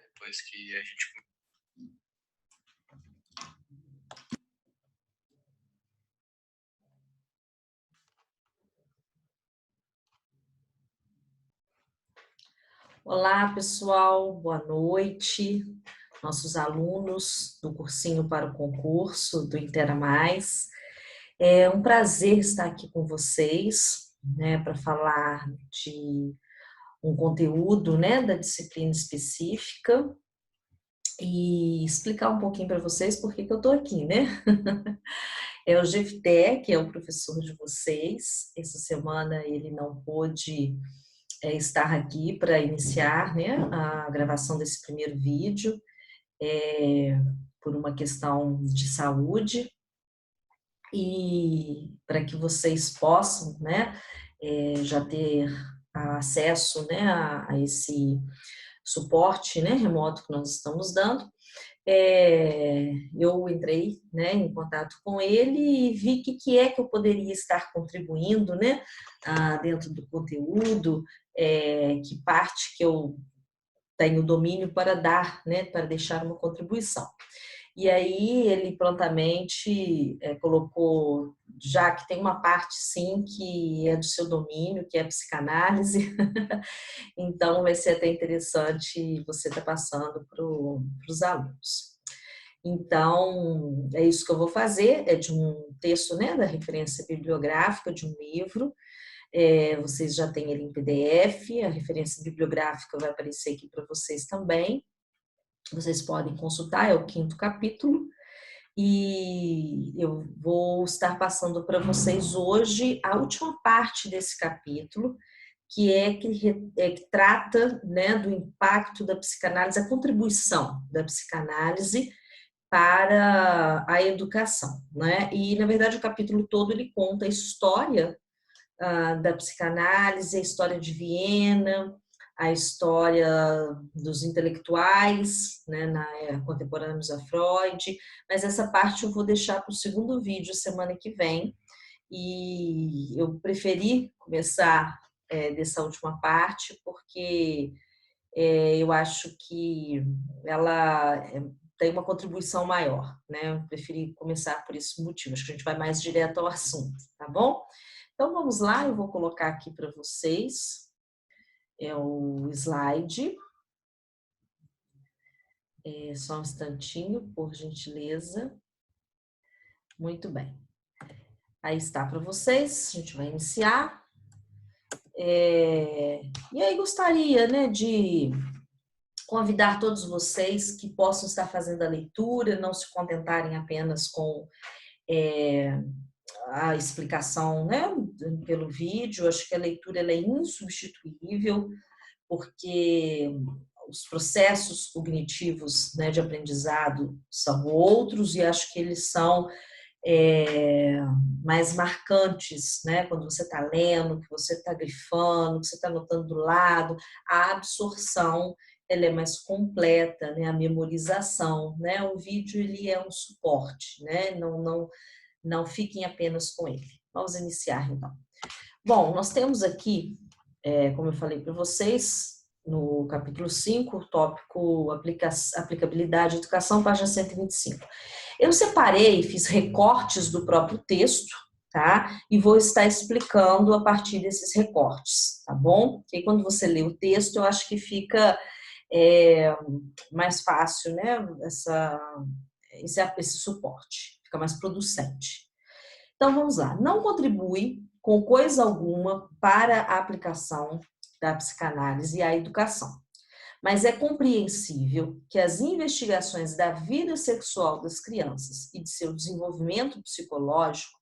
Depois que a gente... Olá, pessoal, boa noite. Nossos alunos do cursinho para o concurso do Intera Mais. É um prazer estar aqui com vocês, né, para falar de um conteúdo, né, da disciplina específica e explicar um pouquinho para vocês por que eu estou aqui, né? É o Jefté, que é o professor de vocês. Essa semana ele não pôde estar aqui para iniciar, né, a gravação desse primeiro vídeo, por uma questão de saúde, e para que vocês possam, né, já ter acesso, né, a esse suporte, né, remoto que nós estamos dando. Eu entrei, né, em contato com ele e vi que é que eu poderia estar contribuindo, né, dentro do conteúdo, que parte que eu tenho domínio para dar, né, para deixar uma contribuição. E aí ele prontamente colocou, já que tem uma parte sim que é do seu domínio, que é a psicanálise, então vai ser até interessante você estar passando para os alunos. Então, é isso que eu vou fazer, é de um texto, né, da referência bibliográfica de um livro. Vocês já têm ele em PDF, a referência bibliográfica vai aparecer aqui para vocês também. Vocês podem consultar, é o 5º capítulo, e eu vou estar passando para vocês hoje a última parte desse capítulo, que trata, né, do impacto da psicanálise, a contribuição da psicanálise para a educação, né? E, na verdade, o capítulo todo ele conta a história da psicanálise, a história de Viena, a história dos intelectuais, né, contemporâneos a Freud, mas essa parte eu vou deixar para o segundo vídeo semana que vem, e eu preferi começar dessa última parte porque eu acho que ela tem uma contribuição maior, né? Eu preferi começar por esse motivo, acho que a gente vai mais direto ao assunto, tá bom? Então vamos lá, eu vou colocar aqui para vocês o slide. Só um instantinho, por gentileza. Muito bem. Aí está para vocês, a gente vai iniciar. E aí gostaria, né, de convidar todos vocês que possam estar fazendo a leitura, não se contentarem apenas com a explicação, né, pelo vídeo. Acho que a leitura ela é insubstituível, porque os processos cognitivos, né, de aprendizado são outros, e acho que eles são mais marcantes, né? Quando você está lendo, que você está grifando, que você está anotando do lado, a absorção ela é mais completa, né? A memorização, né? O vídeo ele é um suporte, né? Não fiquem apenas com ele. Vamos iniciar então. Bom, nós temos aqui, como eu falei para vocês, no capítulo 5, o tópico aplicabilidade à educação, página 125. Eu separei, fiz recortes do próprio texto, tá? E vou estar explicando a partir desses recortes, tá bom? Porque quando você lê o texto, eu acho que fica mais fácil, né? Esse suporte, fica mais producente. Então, vamos lá. Não contribui com coisa alguma para a aplicação da psicanálise à educação, mas é compreensível que as investigações da vida sexual das crianças e de seu desenvolvimento psicológico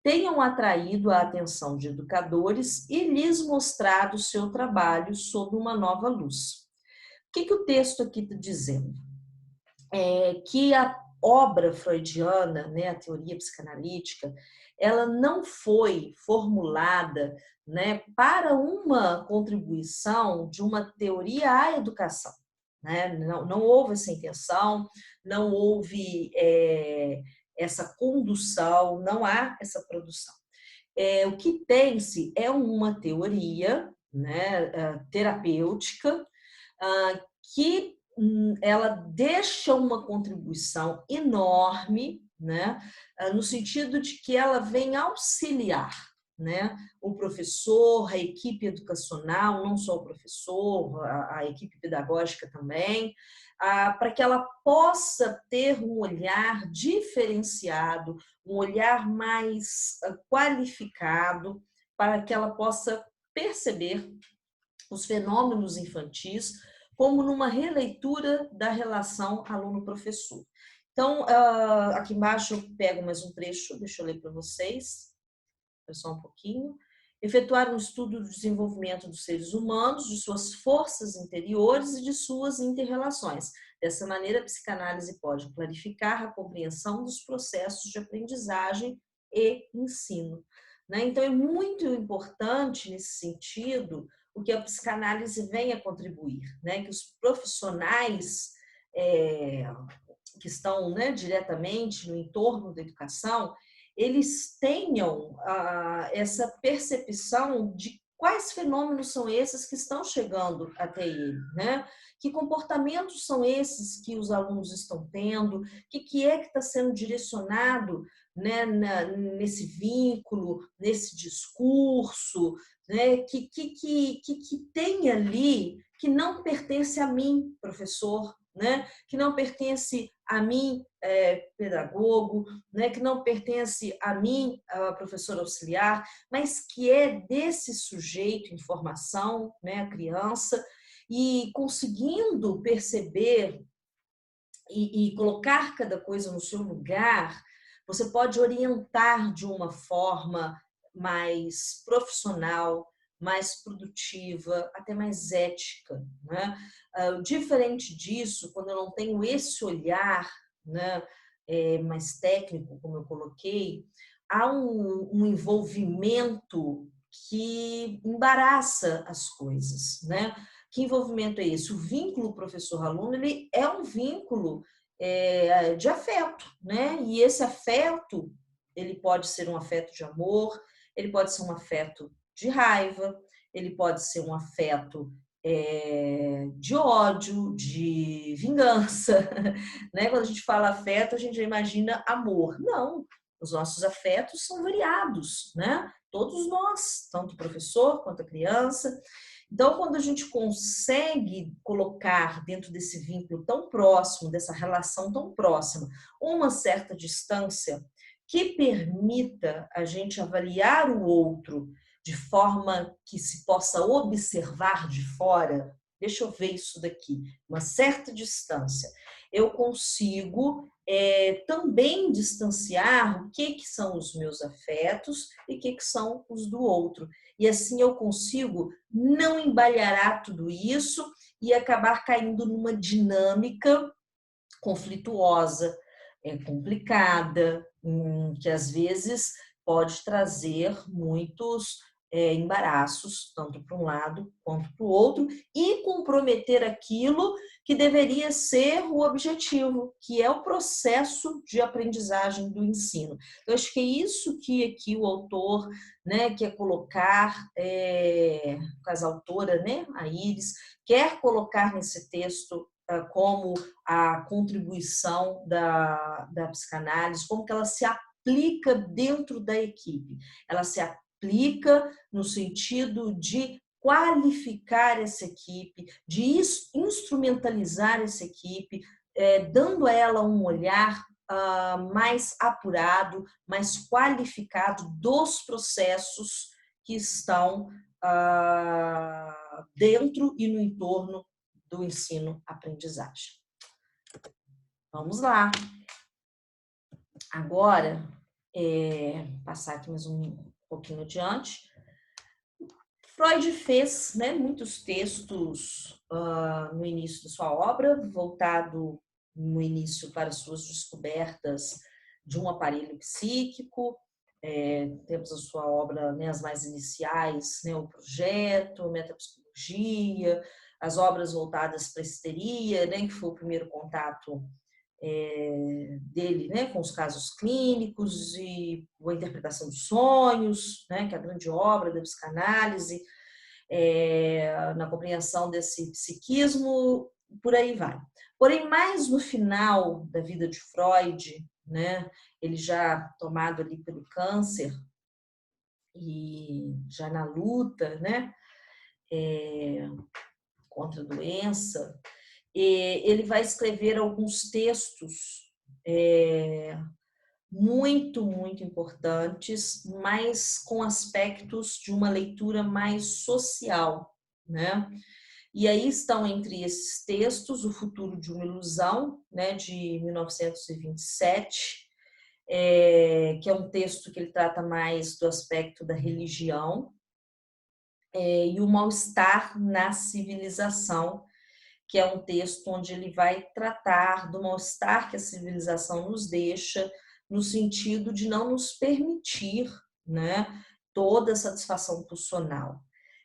tenham atraído a atenção de educadores e lhes mostrado seu trabalho sob uma nova luz. O que o texto aqui está dizendo? Que a obra freudiana, né, a teoria psicanalítica, ela não foi formulada, né, para uma contribuição de uma teoria à educação, né? Não houve essa intenção, não houve essa condução, não há essa produção. O que tem-se é uma teoria, né, terapêutica, que ela deixa uma contribuição enorme, né, no sentido de que ela vem auxiliar, né, o professor, a equipe educacional, não só o professor, a equipe pedagógica também, para que ela possa ter um olhar diferenciado, um olhar mais qualificado, para que ela possa perceber os fenômenos infantis como numa releitura da relação aluno-professor. Então, aqui embaixo eu pego mais um trecho, deixa eu ler para vocês, só um pouquinho. Efetuar um estudo do desenvolvimento dos seres humanos, de suas forças interiores e de suas interrelações. Dessa maneira, a psicanálise pode clarificar a compreensão dos processos de aprendizagem e ensino. Então, é muito importante, nesse sentido, o que a psicanálise vem a contribuir, que os profissionais que estão diretamente no entorno da educação, eles tenham essa percepção de quais fenômenos são esses que estão chegando até ele, Que comportamentos são esses que os alunos estão tendo, o que é que está sendo direcionado nesse vínculo, nesse discurso, que tem ali que não pertence a mim, professor, que não pertence a mim, pedagogo, que não pertence a mim, professor auxiliar, mas que é desse sujeito em formação, a criança, e conseguindo perceber e colocar cada coisa no seu lugar, você pode orientar de uma forma mais profissional, mais produtiva, até mais ética. Diferente disso, quando eu não tenho esse olhar mais técnico, como eu coloquei, há um envolvimento que embaraça as coisas. Que envolvimento é esse? O vínculo professor-aluno, ele é um vínculo de afeto, E esse afeto, ele pode ser um afeto de amor, ele pode ser um afeto de raiva, ele pode ser um afeto de ódio, de vingança, Quando a gente fala afeto, a gente já imagina amor. Não, os nossos afetos são variados, Todos nós, tanto o professor quanto a criança. Então, quando a gente consegue colocar dentro desse vínculo tão próximo, dessa relação tão próxima, uma certa distância que permita a gente avaliar o outro de forma que se possa observar de fora, deixa eu ver isso daqui, uma certa distância, eu consigo também distanciar o que são os meus afetos e o que são os do outro. E assim eu consigo não embalharar tudo isso e acabar caindo numa dinâmica conflituosa, complicada, que às vezes pode trazer muitos embaraços, tanto para um lado quanto para o outro, e comprometer aquilo que deveria ser o objetivo, que é o processo de aprendizagem do ensino. Eu acho que é isso que aqui o autor quer colocar, a autora, a Iris, quer colocar nesse texto como a contribuição da psicanálise, como que ela se aplica dentro da equipe. Ela se aplica no sentido de qualificar essa equipe, de instrumentalizar essa equipe, dando a ela um olhar mais apurado, mais qualificado dos processos que estão dentro e no entorno do ensino-aprendizagem. Vamos lá. Agora, passar aqui mais um pouquinho adiante. Freud fez muitos textos no início da sua obra, voltado no início para suas descobertas de um aparelho psíquico. Temos a sua obra, as mais iniciais, o projeto, a metapsicologia, as obras voltadas para a histeria, que foi o primeiro contato dele com os casos clínicos e a interpretação dos sonhos, que é a grande obra da psicanálise, na compreensão desse psiquismo por aí vai. Porém, mais no final da vida de Freud, né, ele já tomado ali pelo câncer e já na luta, né, contra a doença, ele vai escrever alguns textos muito importantes, mas com aspectos de uma leitura mais social, né? E aí estão entre esses textos O Futuro de uma Ilusão, né, de 1927, que é um texto que ele trata mais do aspecto da religião, e O Mal-Estar na Civilização, que é um texto onde ele vai tratar do mal-estar que a civilização nos deixa, no sentido de não nos permitir, né, toda a satisfação pulsional.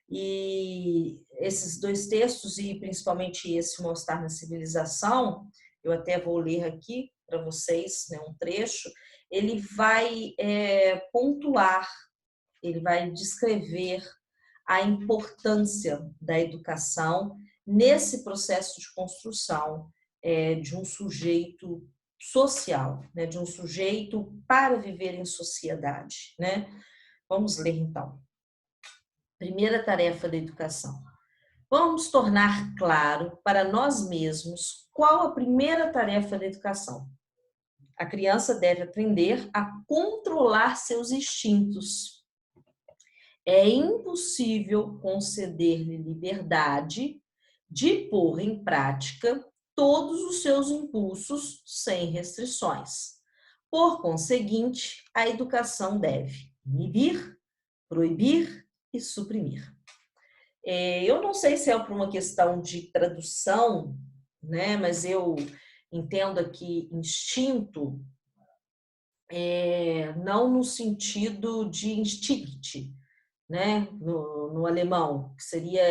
E esses dois textos, e principalmente esse Mal-Estar na Civilização, eu até vou ler aqui para vocês, né, um trecho, ele vai pontuar, ele vai descrever a importância da educação nesse processo de construção de um sujeito social, né, de um sujeito para viver em sociedade, né? Vamos ler então. Primeira tarefa da educação. Vamos tornar claro para nós mesmos qual a primeira tarefa da educação. A criança deve aprender a controlar seus instintos. É impossível conceder-lhe liberdade de pôr em prática todos os seus impulsos sem restrições. Por conseguinte, a educação deve inibir, proibir e suprimir. Eu não sei se é por uma questão de tradução, né, mas eu entendo aqui instinto, não no sentido de instinct, né, no alemão, que seria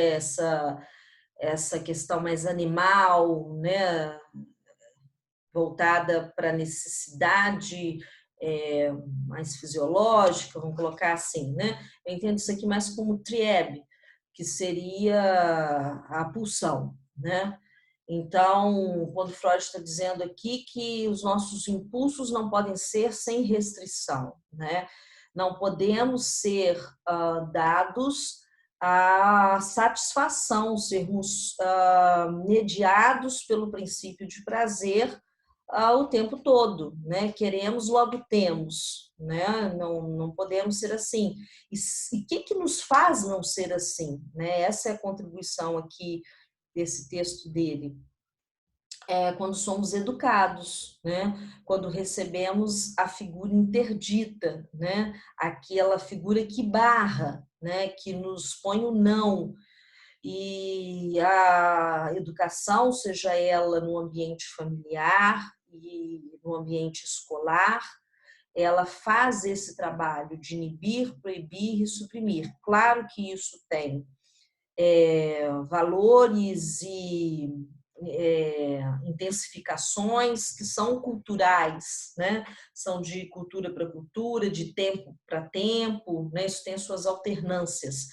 essa questão mais animal, né, voltada para a necessidade mais fisiológica, vamos colocar assim, né? Eu entendo isso aqui mais como triebe, que seria a pulsão, né? Então, quando Freud está dizendo aqui que os nossos impulsos não podem ser sem restrição, né? Não podemos ser dados à satisfação, sermos mediados pelo princípio de prazer o tempo todo, né? Queremos, logo temos, né? Não podemos ser assim. E o que nos faz não ser assim, né? Essa é a contribuição aqui desse texto dele. Quando somos educados, né? Quando recebemos a figura interdita, né? Aquela figura que barra, né? Que nos põe o não. E a educação, seja ela no ambiente familiar e no ambiente escolar, ela faz esse trabalho de inibir, proibir e suprimir. Claro que isso tem valores e intensificações que são culturais, né? São de cultura para cultura, de tempo para tempo, né? Isso tem suas alternâncias.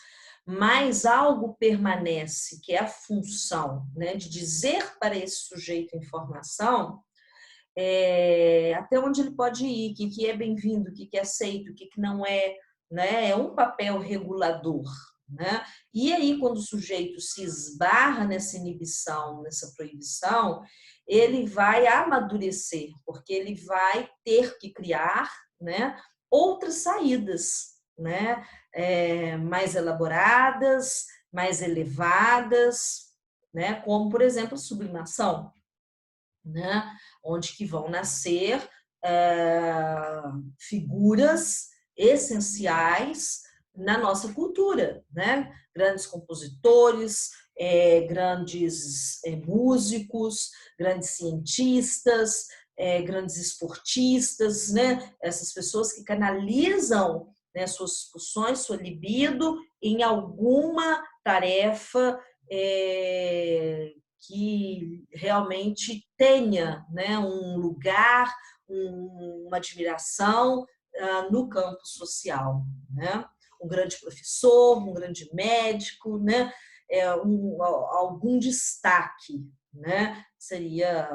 Mas algo permanece, que é a função, né, de dizer para esse sujeito informação até onde ele pode ir, o que é bem-vindo, o que é aceito, o que não é, né? É um papel regulador, né? E aí, quando o sujeito se esbarra nessa inibição, nessa proibição, ele vai amadurecer, porque ele vai ter que criar, né, outras saídas, né, mais elaboradas, mais elevadas, né, como, por exemplo, a sublimação, né, onde que vão nascer figuras essenciais na nossa cultura, né? Grandes compositores, grandes músicos, grandes cientistas, grandes esportistas, né? Essas pessoas que canalizam, né, suas pulsões, sua libido em alguma tarefa que realmente tenha, né, um lugar, uma admiração no campo social, né? Um grande professor, um grande médico, né? algum destaque, né? Seria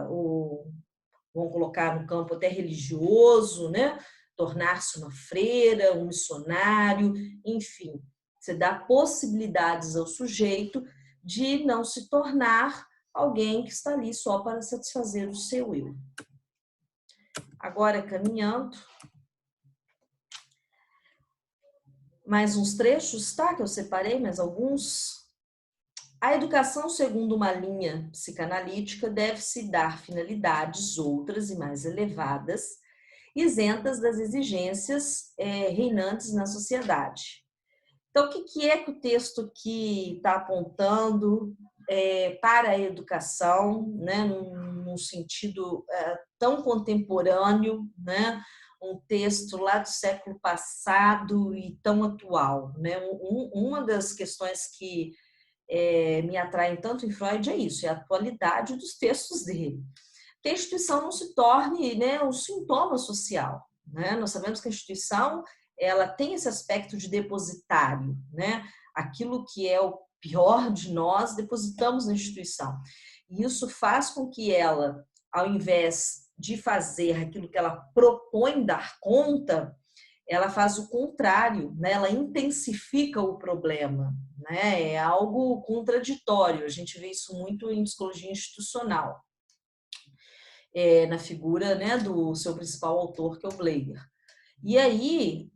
vamos colocar no campo até religioso, né? Tornar-se uma freira, um missionário, enfim, você dá possibilidades ao sujeito de não se tornar alguém que está ali só para satisfazer o seu eu. Agora, caminhando, mais uns trechos, tá? Que eu separei, mais alguns. A educação, segundo uma linha psicanalítica, deve-se dar finalidades outras e mais elevadas, isentas das exigências reinantes na sociedade. Então, o que é que o texto aqui está apontando para a educação, né, num sentido tão contemporâneo, né, um texto lá do século passado e tão atual, né? Uma das questões que me atraem tanto em Freud é isso, é a atualidade dos textos dele. Que a instituição não se torne, né, um sintoma social, né? Nós sabemos que a instituição ela tem esse aspecto de depositário, né? Aquilo que é o pior de nós, depositamos na instituição. E isso faz com que ela, ao invés de fazer aquilo que ela propõe dar conta, ela faz o contrário, né? Ela intensifica o problema, né? É algo contraditório. A gente vê isso muito em psicologia institucional, na figura, né, do seu principal autor, que é o Bleyer. E aí,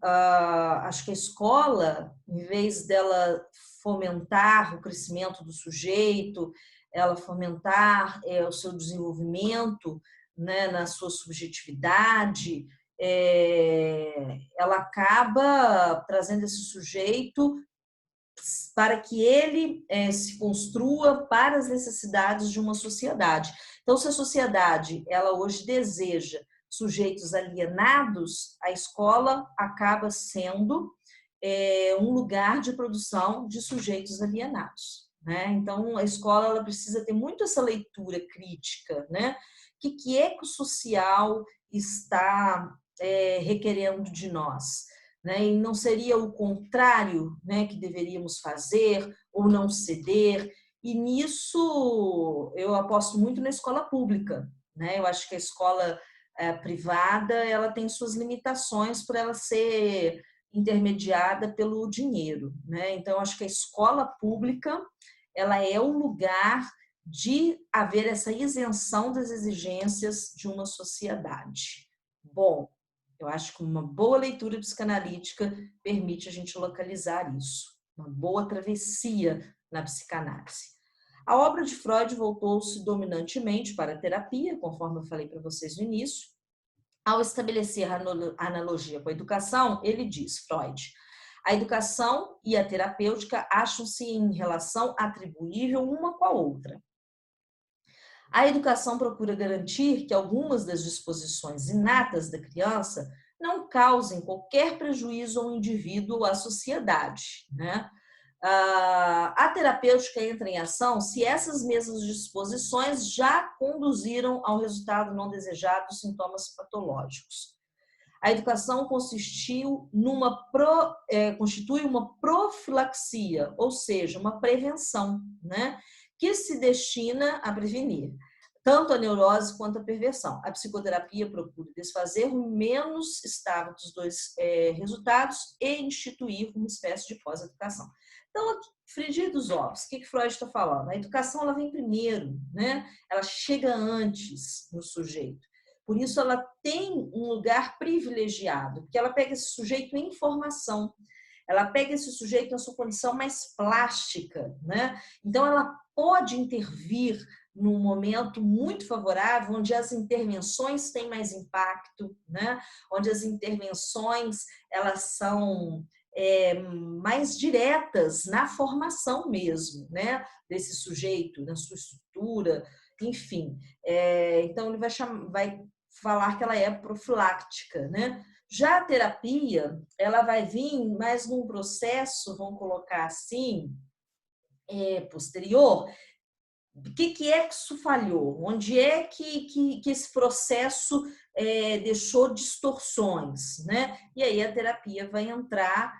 acho que a escola, em vez dela fomentar o crescimento do sujeito, ela fomentar o seu desenvolvimento, né, na sua subjetividade, ela acaba trazendo esse sujeito para que ele se construa para as necessidades de uma sociedade. Então, se a sociedade ela hoje deseja sujeitos alienados, a escola acaba sendo um lugar de produção de sujeitos alienados, né? Então, a escola ela precisa ter muito essa leitura crítica, né? O que é que o social está requerendo de nós? Né? E não seria o contrário, né, que deveríamos fazer ou não ceder. E nisso eu aposto muito na escola pública, né? Eu acho que a escola privada ela tem suas limitações por ela ser intermediada pelo dinheiro, né? Então eu acho que a escola pública ela é um lugar de haver essa isenção das exigências de uma sociedade. Bom, eu acho que uma boa leitura psicanalítica permite a gente localizar isso, uma boa travessia na psicanálise. A obra de Freud voltou-se dominantemente para a terapia, conforme eu falei para vocês no início. Ao estabelecer a analogia com a educação, ele diz, Freud, a educação e a terapêutica acham-se em relação atribuível uma com a outra. A educação procura garantir que algumas das disposições inatas da criança não causem qualquer prejuízo ao indivíduo ou à sociedade, né? A terapêutica entra em ação se essas mesmas disposições já conduziram ao resultado não desejado dos sintomas patológicos. A educação constitui uma profilaxia, ou seja, uma prevenção, né? Que se destina a prevenir tanto a neurose quanto a perversão. A psicoterapia procura desfazer o menos estável dos dois resultados e instituir uma espécie de pós-educação. Então, frigir dos ovos, o que Freud está falando? A educação ela vem primeiro, né? Ela chega antes no sujeito. Por isso, ela tem um lugar privilegiado, porque ela pega esse sujeito em formação, ela pega esse sujeito na sua condição mais plástica, né? Então, ela pode intervir num momento muito favorável, onde as intervenções têm mais impacto, né? Onde as intervenções elas são mais diretas na formação mesmo, né? Desse sujeito, na sua estrutura, enfim. Então, ele vai falar que ela é profiláctica, né? Já a terapia, ela vai vir mais num processo, vamos colocar assim, posterior. O que é que isso falhou? Onde é que esse processo deixou distorções, né? E aí a terapia vai entrar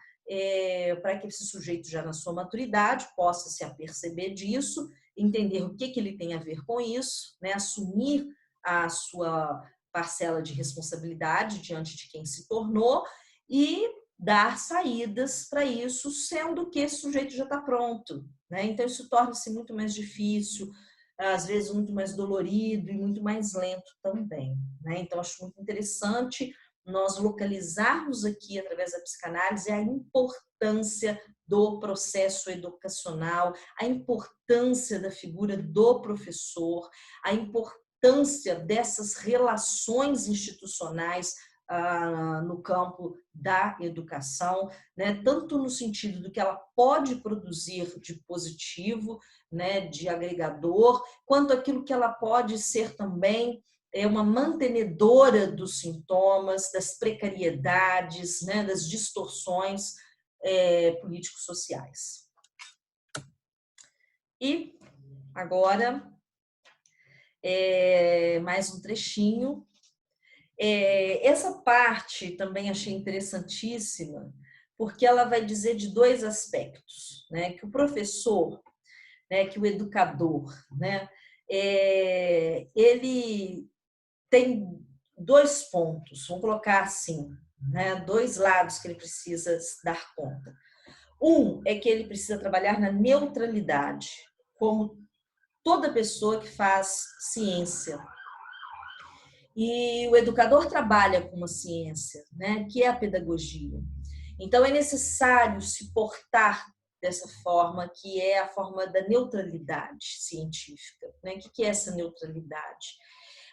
para que esse sujeito, já na sua maturidade, possa se aperceber disso, entender o que ele tem a ver com isso, né? Assumir a sua parcela de responsabilidade diante de quem se tornou e dar saídas para isso, sendo que esse sujeito já está pronto, né? Então, isso torna-se muito mais difícil, às vezes muito mais dolorido e muito mais lento também, né? Então, acho muito interessante nós localizarmos aqui, através da psicanálise, a importância do processo educacional, a importância da figura do professor, a importância dessas relações institucionais no campo da educação, né? Tanto no sentido do que ela pode produzir de positivo, né, de agregador, quanto aquilo que ela pode ser também uma mantenedora dos sintomas, das precariedades, né, das distorções político-sociais. E agora, mais um trechinho. Essa parte também achei interessantíssima, porque ela vai dizer de dois aspectos, né? Que o professor, né, que o educador, né, ele tem dois pontos, vamos colocar assim, né, dois lados que ele precisa dar conta. Um é que ele precisa trabalhar na neutralidade, como toda pessoa que faz ciência. E o educador trabalha com uma ciência, né, que é a pedagogia. Então, é necessário se portar dessa forma, que é a forma da neutralidade científica. Né? O que é essa neutralidade?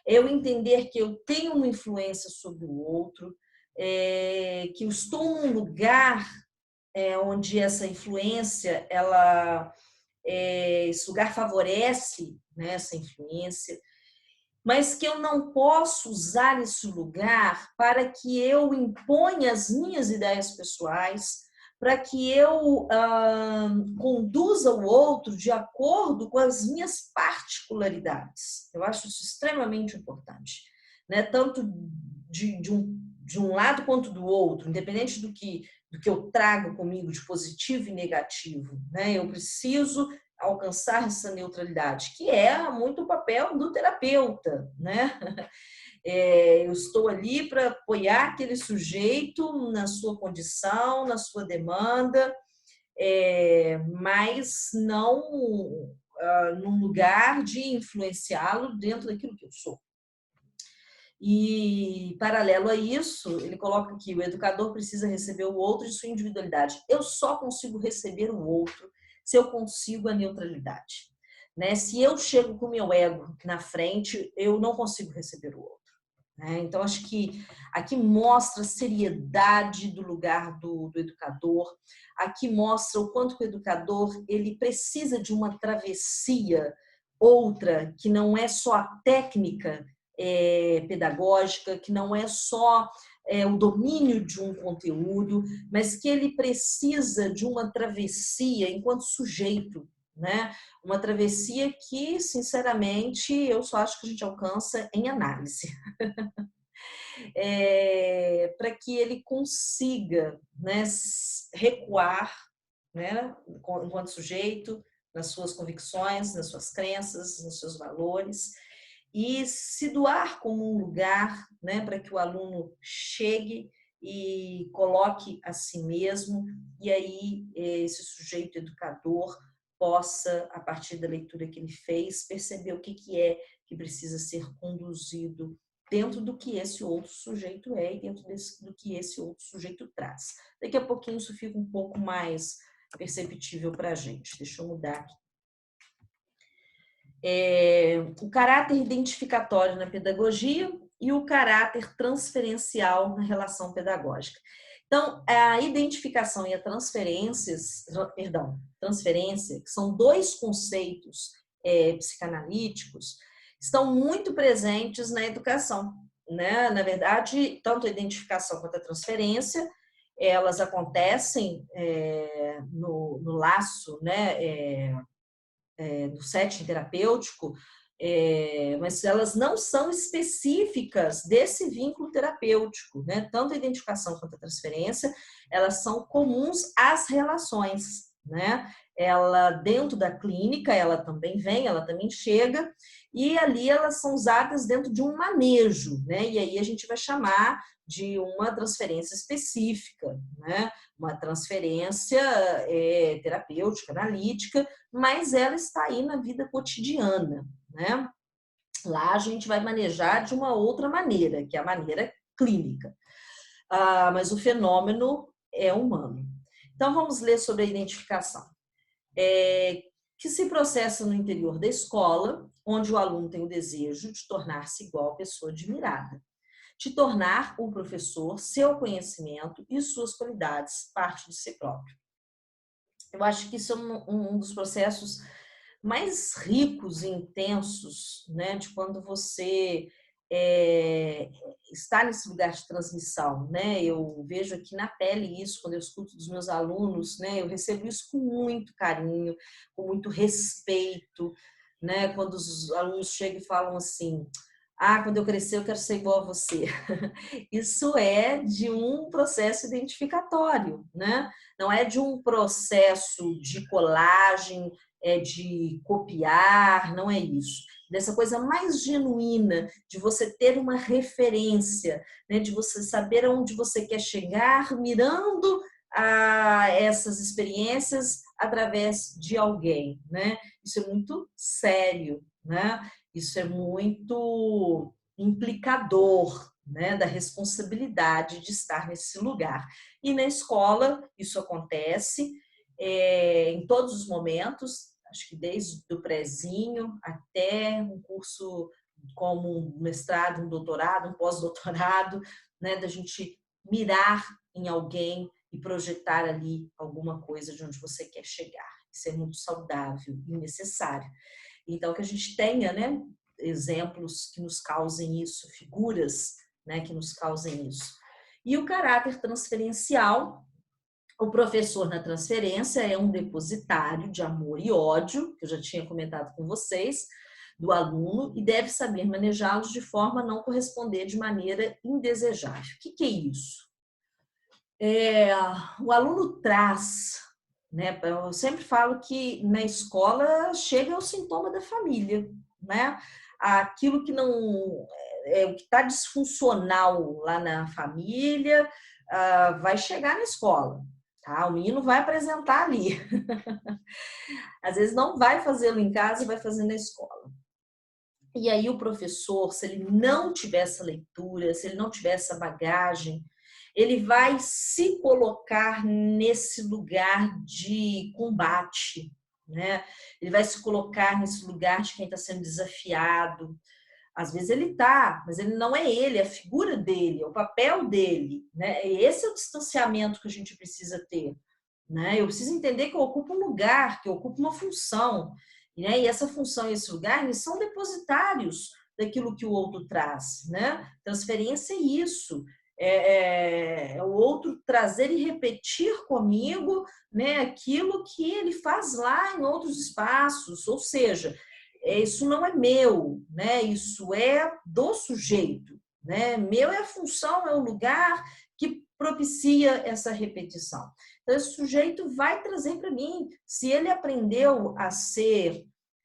É eu entender que eu tenho uma influência sobre o outro, que eu estou num lugar onde essa influência, esse lugar favorece, né, essa influência, mas que eu não posso usar esse lugar para que eu imponha as minhas ideias pessoais, para que eu conduza o outro de acordo com as minhas particularidades. Eu acho isso extremamente importante, né? Tanto de um lado quanto do outro, independente do que eu trago comigo de positivo e negativo, né? Eu preciso alcançar essa neutralidade, que é muito o papel do terapeuta, né? Eu estou ali para apoiar aquele sujeito na sua condição, na sua demanda, mas não num lugar de influenciá-lo dentro daquilo que eu sou. E, paralelo a isso, ele coloca que o educador precisa receber o outro de sua individualidade. Eu só consigo receber o outro se eu consigo a neutralidade. Né? Se eu chego com o meu ego na frente, eu não consigo receber o outro. Né? Então, acho que aqui mostra a seriedade do lugar do educador, aqui mostra o quanto o educador ele precisa de uma travessia, outra, que não é só a técnica pedagógica, que não é só o domínio de um conteúdo, mas que ele precisa de uma travessia enquanto sujeito, né? Uma travessia que, sinceramente, eu só acho que a gente alcança em análise. Para que ele consiga, né, recuar, né, enquanto sujeito, nas suas convicções, nas suas crenças, nos seus valores, e se doar como um lugar, né, para que o aluno chegue e coloque a si mesmo, e aí esse sujeito educador possa, a partir da leitura que ele fez, perceber o que é que precisa ser conduzido dentro do que esse outro sujeito é e dentro do que esse outro sujeito traz. Daqui a pouquinho isso fica um pouco mais perceptível para a gente. Deixa eu mudar aqui. O caráter identificatório na pedagogia e o caráter transferencial na relação pedagógica. Então, a identificação e a transferência, que são dois conceitos psicanalíticos, estão muito presentes na educação, né? Na verdade, tanto a identificação quanto a transferência, elas acontecem no laço, né? Do setting terapêutico, Mas elas não são específicas desse vínculo terapêutico, né? Tanto a identificação quanto a transferência, elas são comuns às relações, né? Ela, dentro da clínica, ela também chega, e ali elas são usadas dentro de um manejo, né? E aí a gente vai chamar de uma transferência específica, né? Uma transferência terapêutica, analítica, mas ela está aí na vida cotidiana, né? Lá a gente vai manejar de uma outra maneira, que é a maneira clínica. Mas o fenômeno é humano. Então vamos ler sobre a identificação. Que se processa no interior da escola, onde o aluno tem o desejo de tornar-se igual à pessoa admirada, de tornar o professor, seu conhecimento e suas qualidades parte de si próprio. Eu acho que isso é um dos processos mais ricos e intensos, né, de quando você está nesse lugar de transmissão, né? Eu vejo aqui na pele isso quando eu escuto dos meus alunos, né? Eu recebo isso com muito carinho, com muito respeito, né? Quando os alunos chegam e falam assim: quando eu crescer eu quero ser igual a você. Isso é de um processo identificatório, né? Não é de um processo de colagem, de copiar, não é isso. Dessa coisa mais genuína, de você ter uma referência, né? De você saber aonde você quer chegar, mirando a essas experiências através de alguém, né? Isso é muito sério, né? Isso é muito implicador, né, da responsabilidade de estar nesse lugar. E na escola isso acontece em todos os momentos, acho que desde o prezinho até um curso como um mestrado, um doutorado, um pós-doutorado, né, da gente mirar em alguém e projetar ali alguma coisa de onde você quer chegar. Isso é muito saudável e necessário. Então, que a gente tenha, né, exemplos que nos causem isso, figuras, né, que nos causem isso. E o caráter transferencial, o professor na transferência é um depositário de amor e ódio, que eu já tinha comentado com vocês, do aluno, e deve saber manejá-los de forma a não corresponder de maneira indesejável. O que é isso? O aluno traz, né? Eu sempre falo que na escola chega ao sintoma da família, né? Aquilo que não o que está disfuncional lá na família vai chegar na escola, tá? O menino vai apresentar ali. Às vezes não vai fazê-lo em casa e vai fazer na escola. E aí o professor, se ele não tiver essa leitura, se ele não tiver essa bagagem, ele vai se colocar nesse lugar de combate, né? Ele vai se colocar nesse lugar de quem está sendo desafiado. Às vezes ele está, mas ele não é ele, é a figura dele, é o papel dele, né? Esse é o distanciamento que a gente precisa ter, né? Eu preciso entender que eu ocupo um lugar, que eu ocupo uma função, né? E essa função e esse lugar, eles são depositários daquilo que o outro traz, né? Transferência é isso, é o outro trazer e repetir comigo, né, aquilo que ele faz lá em outros espaços, ou seja, isso não é meu, né? Isso é do sujeito, né? Meu é a função, é o lugar que propicia essa repetição. Então, esse sujeito vai trazer para mim, se ele aprendeu a ser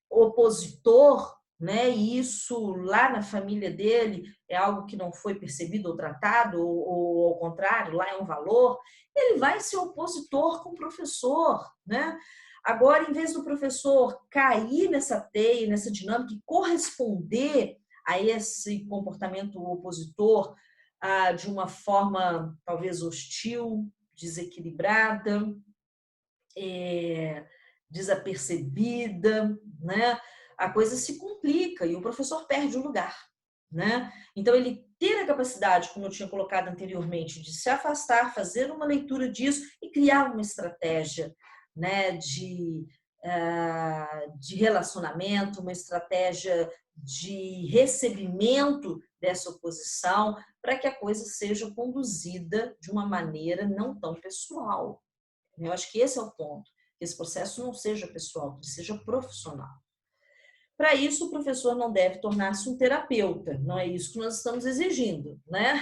opositor, né? E isso lá na família dele é algo que não foi percebido ou tratado, ou ao contrário, lá é um valor, ele vai ser opositor com o professor, né? Agora, em vez do professor cair nessa teia, nessa dinâmica e corresponder a esse comportamento opositor de uma forma talvez hostil, desequilibrada, desapercebida, né? A coisa se complica e o professor perde o lugar, né? Então, ele ter a capacidade, como eu tinha colocado anteriormente, de se afastar, fazer uma leitura disso e criar uma estratégia, né, de relacionamento, uma estratégia de recebimento dessa oposição, para que a coisa seja conduzida de uma maneira não tão pessoal. Eu acho que esse é o ponto, que esse processo não seja pessoal, que seja profissional. Para isso, o professor não deve tornar-se um terapeuta, não é isso que nós estamos exigindo, né?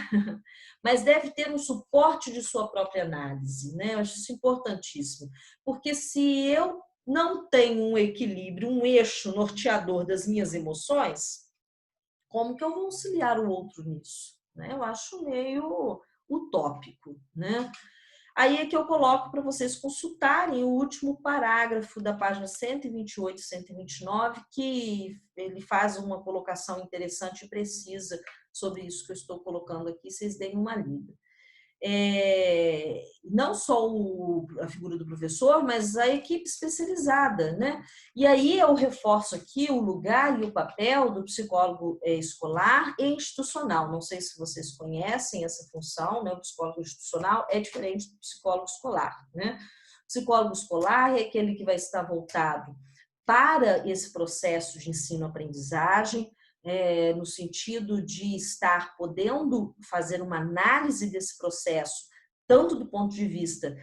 Mas deve ter um suporte de sua própria análise, né? Eu acho isso importantíssimo, porque se eu não tenho um equilíbrio, um eixo norteador das minhas emoções, como que eu vou auxiliar o outro nisso? Né? Eu acho meio utópico, né? Aí é que eu coloco para vocês consultarem o último parágrafo da página 128 e 129, que ele faz uma colocação interessante e precisa sobre isso que eu estou colocando aqui, vocês deem uma lida. Não só a figura do professor, mas a equipe especializada, né? E aí eu reforço aqui o lugar e o papel do psicólogo escolar e institucional. Não sei se vocês conhecem essa função, né? O psicólogo institucional é diferente do psicólogo escolar, né? O psicólogo escolar é aquele que vai estar voltado para esse processo de ensino-aprendizagem, no sentido de estar podendo fazer uma análise desse processo, tanto do ponto de vista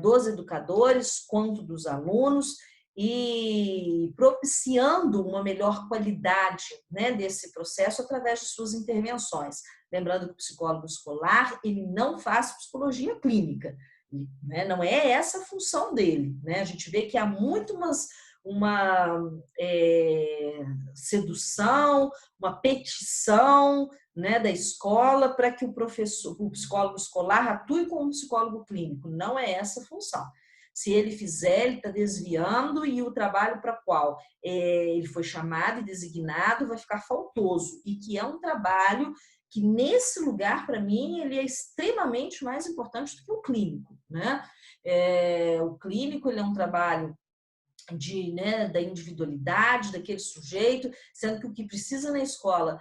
dos educadores quanto dos alunos, e propiciando uma melhor qualidade, né, desse processo através de suas intervenções. Lembrando que o psicólogo escolar, ele não faz psicologia clínica, né, não é essa a função dele, né? A gente vê que há muito uma sedução, uma petição, né, da escola para que o psicólogo escolar atue como psicólogo clínico. Não é essa a função. Se ele fizer, ele está desviando e o trabalho para qual ele foi chamado e designado vai ficar faltoso. E que é um trabalho que, nesse lugar, para mim, ele é extremamente mais importante do que o clínico, né? O clínico, ele é um trabalho da individualidade daquele sujeito, sendo que o que precisa na escola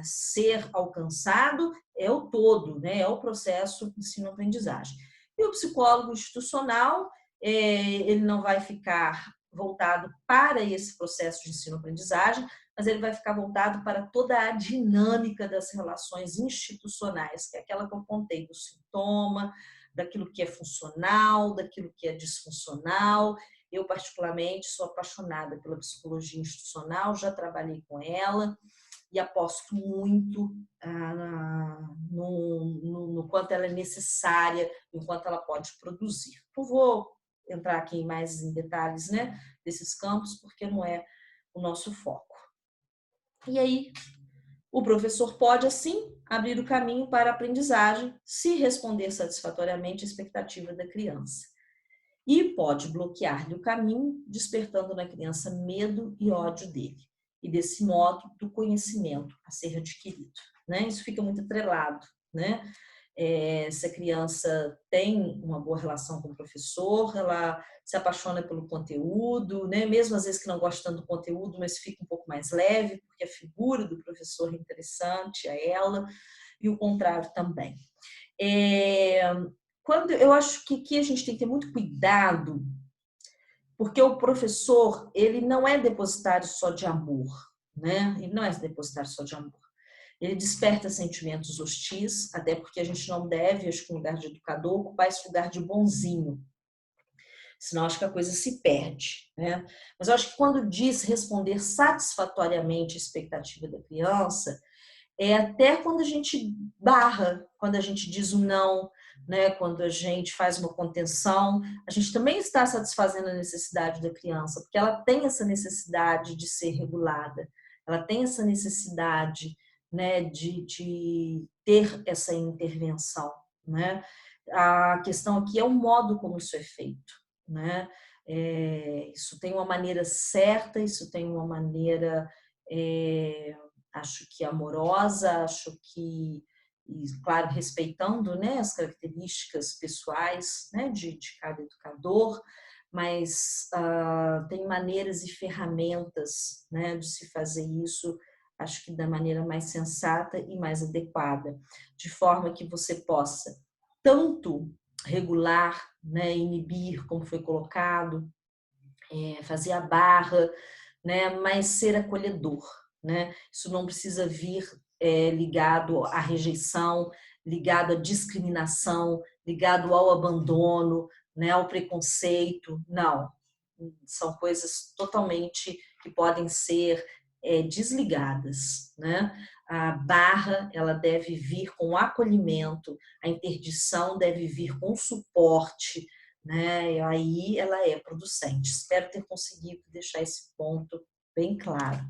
ser alcançado é o todo, né? É o processo de ensino-aprendizagem. E o psicólogo institucional, ele não vai ficar voltado para esse processo de ensino-aprendizagem, mas ele vai ficar voltado para toda a dinâmica das relações institucionais, que é aquela que eu contei do sintoma, daquilo que é funcional, daquilo que é disfuncional. Eu, particularmente, sou apaixonada pela psicologia institucional, já trabalhei com ela e aposto muito no quanto ela é necessária, no quanto ela pode produzir. Não vou entrar aqui mais em detalhes, né, desses campos, porque não é o nosso foco. E aí, o professor pode, assim, abrir o caminho para a aprendizagem, se responder satisfatoriamente à expectativa da criança. E pode bloquear-lhe o caminho, despertando na criança medo e ódio dele. E, desse modo, do conhecimento a ser adquirido. Né? Isso fica muito atrelado, né? Se a criança tem uma boa relação com o professor, ela se apaixona pelo conteúdo, né? Mesmo às vezes que não gosta tanto do conteúdo, mas fica um pouco mais leve, porque a figura do professor é interessante a ela, e o contrário também. Quando eu acho que aqui a gente tem que ter muito cuidado, porque o professor, ele não é depositário só de amor, né? Ele não é depositário só de amor. Ele desperta sentimentos hostis, até porque a gente não deve, acho que no lugar de educador, ocupar esse lugar de bonzinho. Senão acho que a coisa se perde, né? Mas eu acho que quando diz responder satisfatoriamente a expectativa da criança, até quando a gente barra, quando a gente diz o não, né? Quando a gente faz uma contenção, a gente também está satisfazendo a necessidade da criança, porque ela tem essa necessidade de ser regulada, ela tem essa necessidade, né, de ter essa intervenção, né? A questão aqui é o modo como isso é feito, né? Isso tem uma maneira certa, isso tem uma maneira acho que amorosa, acho que, e, claro, respeitando, né, as características pessoais, né, de cada educador, mas tem maneiras e ferramentas, né, de se fazer isso, acho que da maneira mais sensata e mais adequada, de forma que você possa tanto regular, né, inibir, como foi colocado, fazer a barra, né, mas ser acolhedor, né? Isso não precisa vir ligado à rejeição, ligado à discriminação, ligado ao abandono, né, ao preconceito. Não, são coisas totalmente que podem ser desligadas, né? A barra, ela deve vir com acolhimento, a interdição deve vir com suporte, né? E aí ela é producente. Espero ter conseguido deixar esse ponto bem claro.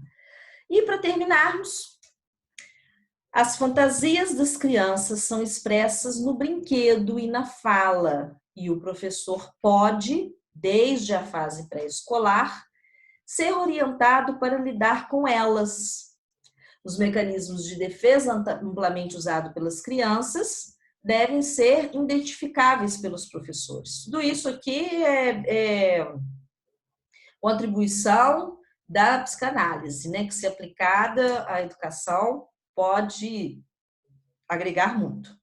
E para terminarmos, as fantasias das crianças são expressas no brinquedo e na fala, e o professor pode, desde a fase pré-escolar, ser orientado para lidar com elas. Os mecanismos de defesa amplamente usados pelas crianças devem ser identificáveis pelos professores. Tudo isso aqui é contribuição da psicanálise, né, que, se aplicada à educação, pode agregar muito,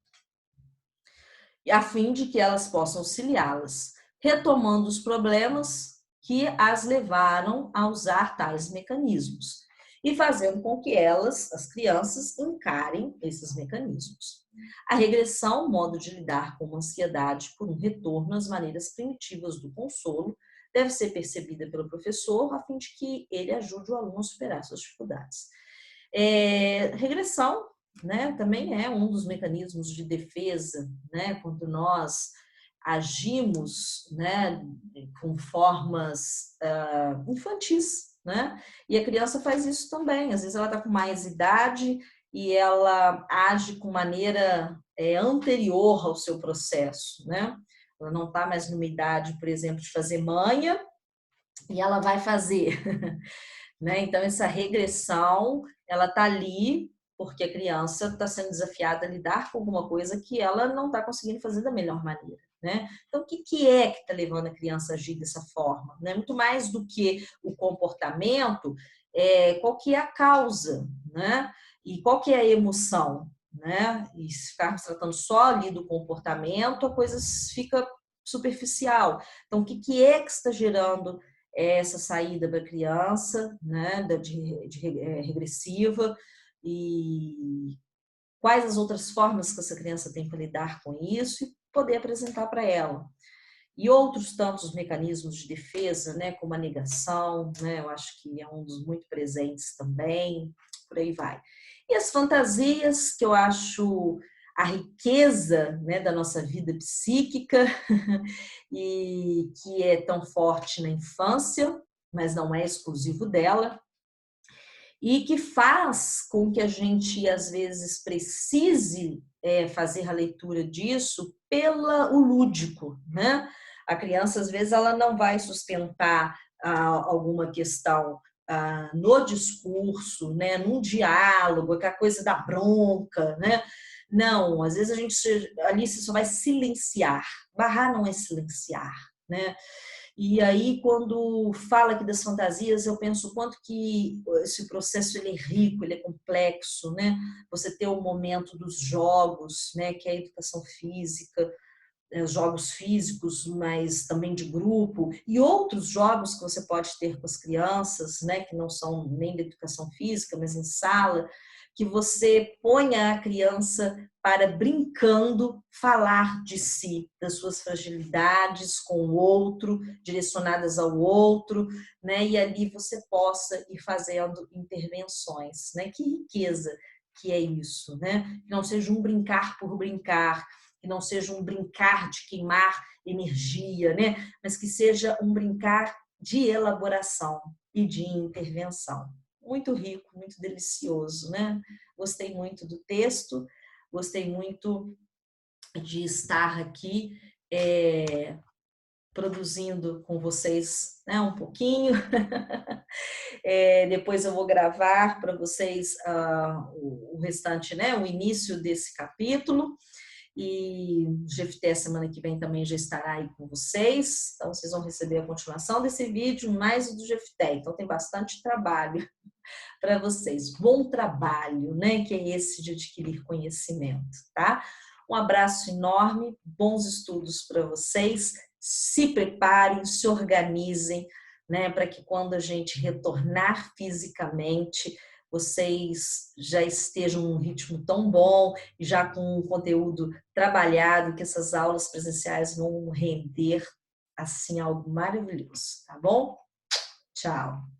a fim de que elas possam auxiliá-las, retomando os problemas que as levaram a usar tais mecanismos e fazendo com que elas, as crianças, encarem esses mecanismos. A regressão, modo de lidar com uma ansiedade por um retorno às maneiras primitivas do consolo, deve ser percebida pelo professor a fim de que ele ajude o aluno a superar suas dificuldades. Regressão, né, também é um dos mecanismos de defesa, né, quando nós agimos, né, com formas infantis, né, e a criança faz isso também. Às vezes ela está com mais idade e ela age com maneira anterior ao seu processo, né? Ela não está mais numa idade, por exemplo, de fazer manha, e ela vai fazer, né? Então, essa regressão, ela está ali porque a criança está sendo desafiada a lidar com alguma coisa que ela não está conseguindo fazer da melhor maneira, né? Então, o que é que está levando a criança a agir dessa forma? Né? Muito mais do que o comportamento, qual que é a causa, né? E qual que é a emoção, né? E se ficarmos tratando só ali do comportamento, a coisa fica superficial. Então, o que é que está gerando essa saída da criança, né, regressiva, e quais as outras formas que essa criança tem para lidar com isso e poder apresentar para ela. E outros tantos mecanismos de defesa, né, como a negação, né, eu acho que é um dos muito presentes também, por aí vai. E as fantasias, que eu acho a riqueza, né, da nossa vida psíquica e que é tão forte na infância, mas não é exclusivo dela, e que faz com que a gente, às vezes, precise fazer a leitura disso pelo lúdico, né? A criança, às vezes, ela não vai sustentar alguma questão no discurso, né? Num diálogo, aquela coisa da bronca, né? Não, às vezes a gente ali você só vai silenciar. Barrar não é silenciar, né? E aí, quando fala aqui das fantasias, eu penso o quanto que esse processo ele é rico, ele é complexo, né? Você ter o momento dos jogos, né? Que é a educação física, jogos físicos, mas também de grupo, e outros jogos que você pode ter com as crianças, né? Que não são nem da educação física, mas em sala, que você ponha a criança para, brincando, falar de si, das suas fragilidades com o outro, direcionadas ao outro, né? E ali você possa ir fazendo intervenções, né? Que riqueza que é isso, né? Que não seja um brincar por brincar, que não seja um brincar de queimar energia, né? Mas que seja um brincar de elaboração e de intervenção. Muito rico, muito delicioso, né? Gostei muito do texto, gostei muito de estar aqui produzindo com vocês, né, um pouquinho. Depois eu vou gravar para vocês o restante, né, o início desse capítulo. E o GFT semana que vem também já estará aí com vocês. Então, vocês vão receber a continuação desse vídeo, mais o do GFT. Então, tem bastante trabalho para vocês. Bom trabalho, né? Que é esse de adquirir conhecimento, tá? Um abraço enorme, bons estudos para vocês. Se preparem, se organizem, né? Para que quando a gente retornar fisicamente, vocês já estejam num ritmo tão bom e já com um conteúdo trabalhado, que essas aulas presenciais vão render assim algo maravilhoso, tá bom? Tchau!